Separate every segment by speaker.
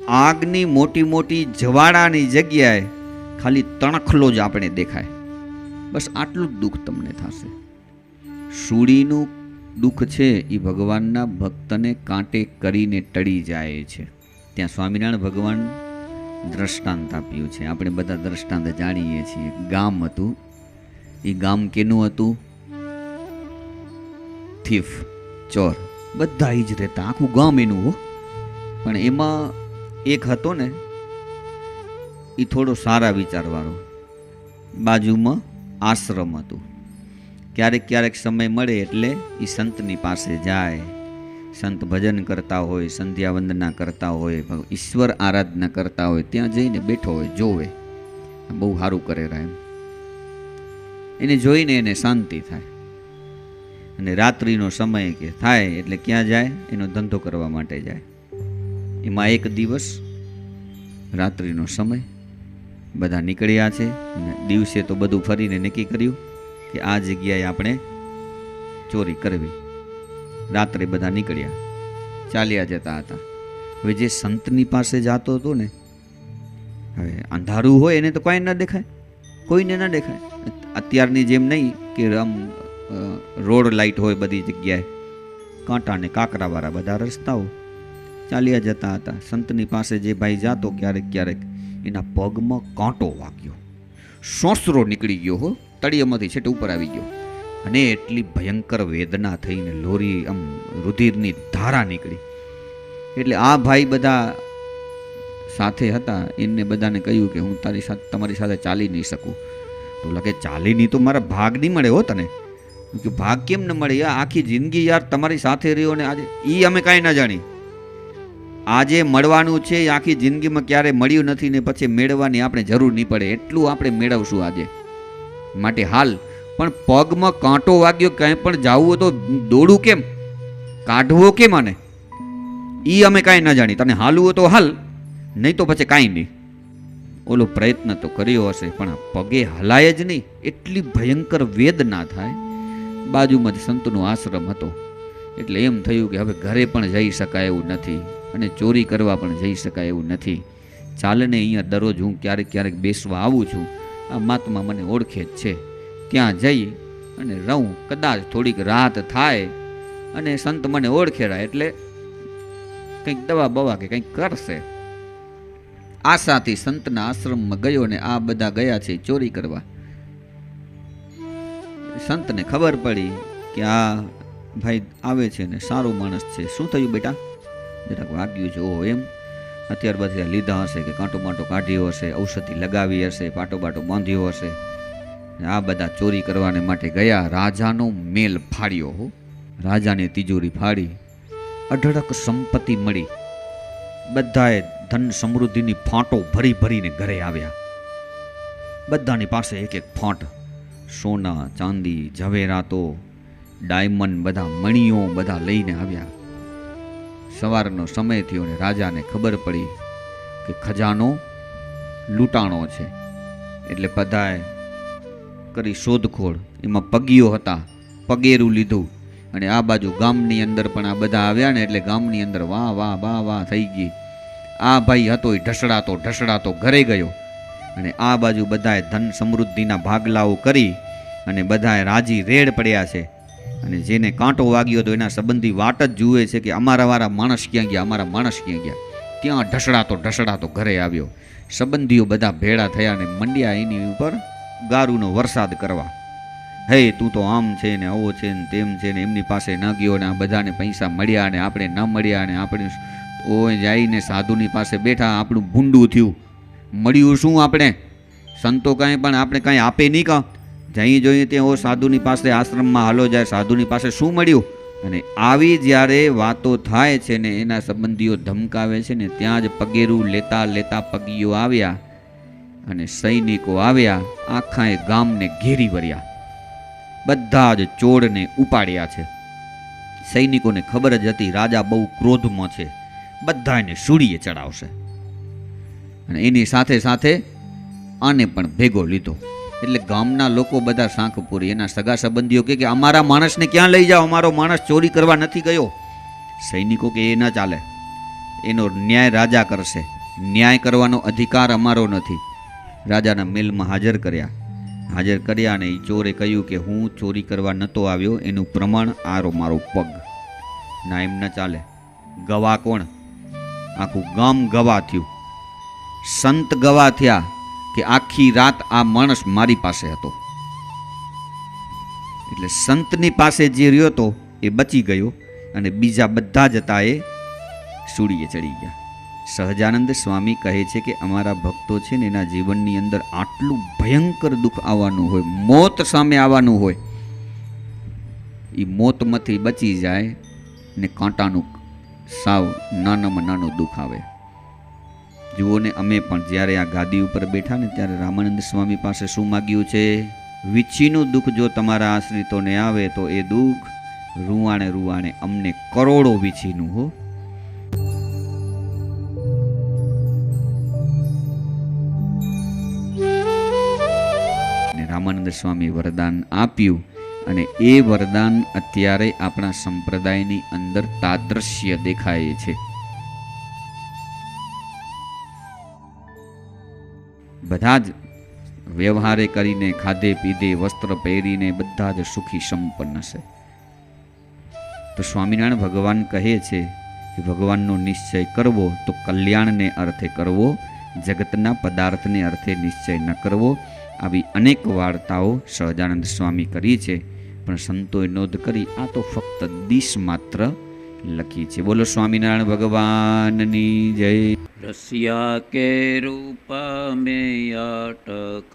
Speaker 1: આગની મોટી મોટી જવાળાની જગ્યાએ ખાલી તણખલો જ આપણે દેખાય. બસ આટલું જ દુઃખ તમને થશે. શૂળીનું દુઃખ છે એ ભગવાનના ભક્તને કાંટે કરીને ટળી જાય છે. ત્યાં સ્વામિનારાયણ ભગવાન દ્રષ્ટાંત આપ્યું છે. આપણે બધા દ્રષ્ટાંત જાણીએ છીએ. ગામ હતું, એ ગામ કેનું હતું? થીફ, ચોર, બધા જ રહેતા, આખું ગામ એનું હો. પણ એમાં એક હતો ને, એ થોડો સારા વિચારવાળો. બાજુમાં આશ્રમ હતું. ક્યારેક ક્યારેક સમય મળે એટલે એ સંતની પાસે જાય. સંત ભજન કરતા હોય, સંધ્યા વંદના કરતા હોય, ઈશ્વર આરાધના કરતા હોય, ત્યાં જઈને બેઠો હોય, જોવે બહુ સારું કરે એમ. એને જોઈને એને શાંતિ થાય. અને રાત્રિનો સમય કે થાય એટલે ક્યાં જાય? એનો ધંધો કરવા માટે જાય. એમાં એક દિવસ રાત્રિનો સમય, બધા નીકળ્યા છે. દિવસે તો બધું ફરીને નક્કી કર્યું કે આ જગ્યાએ આપણે ચોરી કરવી. રાત્રે બધા નીકળ્યા, ચાલ્યા જતા હતા. હવે જે સંતની પાસે જતો હતો ને, હવે અંધારું હોય એને તો કોઈ ન દેખાય, કોઈને ન દેખાય. અત્યારની જેમ નહીં કે આમ રોડ લાઇટ હોય બધી જગ્યાએ, કાંટા ને કાંકરાવાળા બધા રસ્તાઓ. ચાલ્યા જતા હતા. સંતની પાસે જે ભાઈ જાતો ક્યારેક ક્યારેક એના પગમાં કાંટો વાગ્યો, સોસરો નીકળી ગયો હો, તળિયામાંથી છેટે ઉપર આવી ગયો. અને એટલી ભયંકર વેદના થઈને લોરી આમ રુધિરની ધારા નીકળી. એટલે આ ભાઈ બધા સાથે હતા, એને બધાને કહ્યું કે હું તમારી સાથે ચાલી નહીં શકું. તો લાગે ચાલી નહીં તો મારા ભાગ નહીં મળે હો તને. કે ભાગ કેમ ન મળે? યાર આખી જિંદગી યાર તમારી સાથે રહ્યો ને આજે એ અમે કાંઈ ના જાણી. આજે મળવાનું છે એ આખી જિંદગીમાં ક્યારે મળ્યું નથી ને પછી મેળવવાની આપણે જરૂર નહીં પડે એટલું આપણે મેળવશું આજે. માટે હાલ. પણ પગમાં કાંટો વાગ્યો, ક્યાંય પણ જવું તો દોડું કેમ, કાઢવો કેમ? આને એ અમે કાંઈ ના જાણી. તને હાલવું તો હાલ, નહીં તો પછી કાંઈ નહીં. ઓલો પ્રયત્ન તો કર્યો હશે પણ પગે હલાય જ નહીં. એટલી ભયંકર વેદના થાય. બાજુમાં જ સંતનો આશ્રમ હતો. એટલે એમ થયું કે હવે ઘરે પણ જઈ શકાય એવું નથી અને ચોરી કરવા પણ જઈ શકાય એવું નથી. ચાલે ને અહીંયા દરરોજ હું ક્યારેક ક્યારેક બેસવા આવું છું, આ મહાત્મા મને ઓળખે જ છે, ત્યાં જઈ અને રહું. કદાચ થોડીક રાત થાય અને સંત મને ઓળખેરા એટલે કંઈક દવા બવા કે કંઈક કરશે. આશાથી સંતના આશ્રમમાં ગયો ને આ બધા ગયા છે ચોરી કરવા. સંતને ખબર પડી કે આ ભાઈ આવે છે ને સારો માણસ છે. શું થયું બેટા? જરાક વાગ્યું છે. ઓહો એમ? અત્યાર બધા લીધા હશે કે કાંટો માટો કાઢ્યો હશે, ઔષધિ લગાવી હશે, પાટો બાટો બાંધ્યો હશે. આ બધા ચોરી કરવાને માટે ગયા. રાજાનો મેલ ફાડ્યો હો. રાજાને તિજોરી ફાડી, અઢળક સંપત્તિ મળી. બધાએ ધન સમૃદ્ધિની ફાંટો ભરી ભરીને ઘરે આવ્યા. બધાની પાસે એક એક ફાંટ, સોના ચાંદી ઝવેરાતો ડાયમંડ બધા મણીઓ બધા લઈને આવ્યા. સવારનો સમય થયો ને રાજાને ખબર પડી કે ખજાનો લૂંટાણો છે. એટલે બધાએ કરી શોધખોળ. એમાં પગીઓ હતા, પગેરું લીધું. અને આ બાજુ ગામની અંદર પણ આ બધા આવ્યા ને એટલે ગામની અંદર વાહ વાહ વાહ વાહ થઈ ગઈ. આ ભાઈ હતો એ ઢસડાતો ઢસડાતો ઘરે ગયો. અને આ બાજુ બધાએ ધન સમૃદ્ધિના ભાગલાઓ કરી અને બધાએ રાજી રેડ પડ્યા છે. અને જેને કાંટો વાગ્યો હતો એના સંબંધી વાટ જ જુએ છે કે અમારા વાળા માણસ ક્યાં ગયા, અમારા માણસ ક્યાં ગયા. ત્યાં ઢસડાતો ઢસડાતો ઘરે આવ્યો. સંબંધીઓ બધા ભેળા થયા અને મંડ્યા એની ઉપર ગારુનો વરસાદ કરવા. હે તું તો આમ છે ને આવો છે ને તેમ છે ને. એમની પાસે ન ગયો ને આ બધાને પૈસા મળ્યા ને આપણે ન મળ્યા ને આપણે ઓય જઈને સાધુની પાસે બેઠા, આપણું ભૂંડું થયું. મળ્યું શું આપણે? સંતો કાંઈ પણ આપણે કાંઈ આપે નહીં કાં? જઈ જોઈએ ત્યાં ઓ સાધુની પાસે આશ્રમમાં હાલો જાય, સાધુની પાસે શું મળ્યું? અને આવી જ્યારે વાતો થાય છે ને એના સંબંધીઓ ધમકાવે છે ને ત્યાં જ પગેરું લેતા લેતા પગીઓ આવ્યા અને સૈનિકો આવ્યા. આખા એ ગામને ઘેરી વર્યા. બધા જ ચોરને ઉપાડ્યા છે. સૈનિકોને ખબર જ હતી રાજા બહુ ક્રોધમાં છે, બધાને સૂળીએ ચડાવશે. અને એની સાથે સાથે આને પણ ભેગો લીધો. એટલે ગામના લોકો બધા શાંખ પૂરી. એના સગા સંબંધીઓ કે અમારા માણસને ક્યાં લઈ જાઓ, અમારો માણસ ચોરી કરવા નથી ગયો. સૈનિકો કે એ ન ચાલે, એનો ન્યાય રાજા કરશે. ન્યાય કરવાનો અધિકાર અમારો નથી. રાજાના મેલમાં હાજર કર્યા અને એ ચોરે કહ્યું કે હું ચોરી કરવા નહોતો આવ્યો, એનું પ્રમાણ આરો મારો પગ. ના, એમ ન ચાલે. ગવા કોણ? આખું ગામ ગવા થયું. સંત ગવા થયા કે આખી રાત આ માણસ મારી પાસે હતો. એટલે સંતની પાસે જે રહ્યો હતો એ બચી ગયો અને બીજા બધા જ હતા એ સૂડીએ ચડી ગયા. સહજાનંદ સ્વામી કહે છે કે અમારા ભક્તો છે ને એના જીવનની અંદર આટલું ભયંકર દુઃખ આવવાનું હોય, મોત સામે આવવાનું હોય, એ મોતમાંથી બચી જાય ને કાંટાનું સાવ નાનામાં નાનું દુઃખ આવે. જુઓ ને, અમે પણ જ્યારે આ ગાદી ઉપર બેઠા ને ત્યારે રામાનંદ સ્વામી પાસે શું માગ્યું છે? વીછીનું દુઃખ જો તમારા આશ્રિતોને આવે તો એ દુઃખ રૂવાણે રૂવાણે અમને કરોડો વીછીનું હો. રામાનંદ સ્વામી વરદાન આપ્યું અને એ વરદાન અત્યારે આપણા સંપ્રદાયની અંદર તાદ્રશ્ય દેખાય છે. બધા જ વ્યવહારે કરીને, ખાધે પીધે, વસ્ત્ર પહેરીને બધા જ સુખી સંપન્ન છે. તો સ્વામિનારાયણ ભગવાન કહે છે કે ભગવાનનો નિશ્ચય કરવો તો કલ્યાણને અર્થે કરવો, જગતના પદાર્થને અર્થે નિશ્ચય ન કરવો. આવી અનેક વાર્તાઓ સહજાનંદ સ્વામી કરી છે, પણ સંતોએ નોંધ કરી આ તો ફક્ત દિશ માત્ર લખી છે. બોલો સ્વામિનારાયણ ભગવાનની જય.
Speaker 2: रसिया के रूप में अटक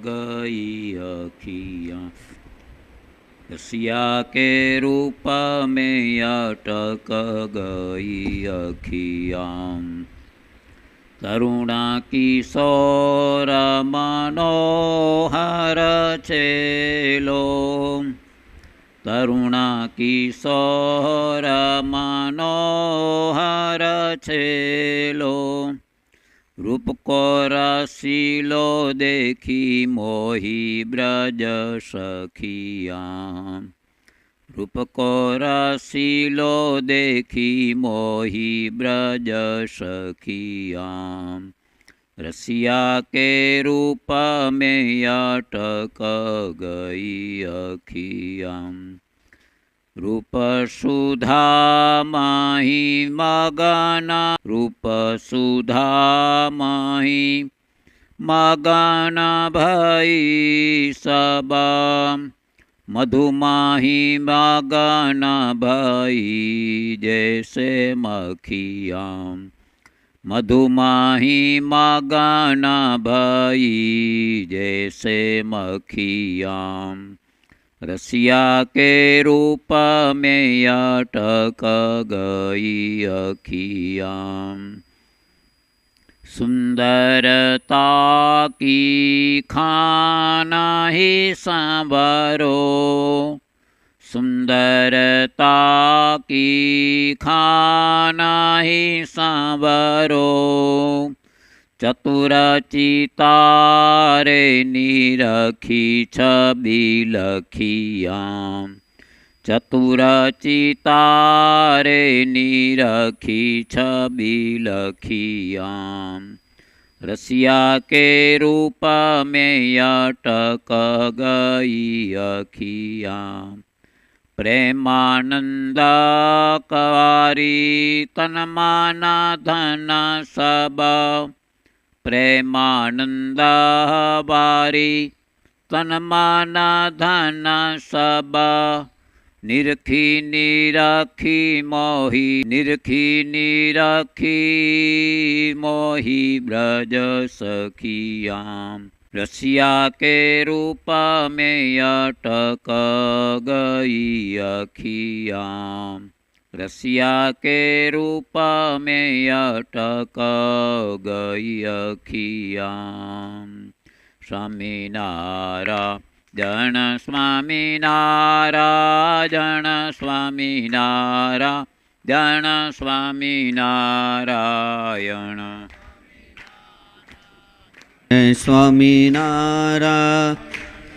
Speaker 2: गई अखियाँ, रसिया के रूप में अटक गई अखियाँ, करुणा किशोर मनोहर चेलो, करुणा किशोर मनोहर चेलो, रूप को रसीलो देखी मोही ब्रज सखियाँ, रूप को रसीलो देखी मोही ब्रज सखियाँ, रसिया के रूप में अटक गई अखियाँ, रूप सुधा माही मगना, रूप सुधा माही मगना भई सबा, मधुमाही मगना भई जैसे मखियाँ, मधुमाही मगना भई जैसे मखियाँ, रसिया के रूप में अटक गई अखियाँ, सुंदरता की खाना ही सांवरो, सुंदरता की खाना ही सांवरो, चतुर चितारे निरखी छबि लखियाँ, चतुर चितारे निरखी छबि लखियाँ, रसिया के रूप में अटक गई अखियाँ, प्रेमानंद कवारी तन्माना धन सब, प्रेमानंद वारी तन्माना धन सब, निरखी निरखी मोही, निरखी निरखी मोही ब्रज सखियाँ, रसिया के रूप में अटक गई अखियाँ, रसिया के रूप में अटक गई अखियाँ। स्वामीनारायण स्वामीनारायण स्वामीनारायण स्वामीनारायण
Speaker 1: स्वामीनारायण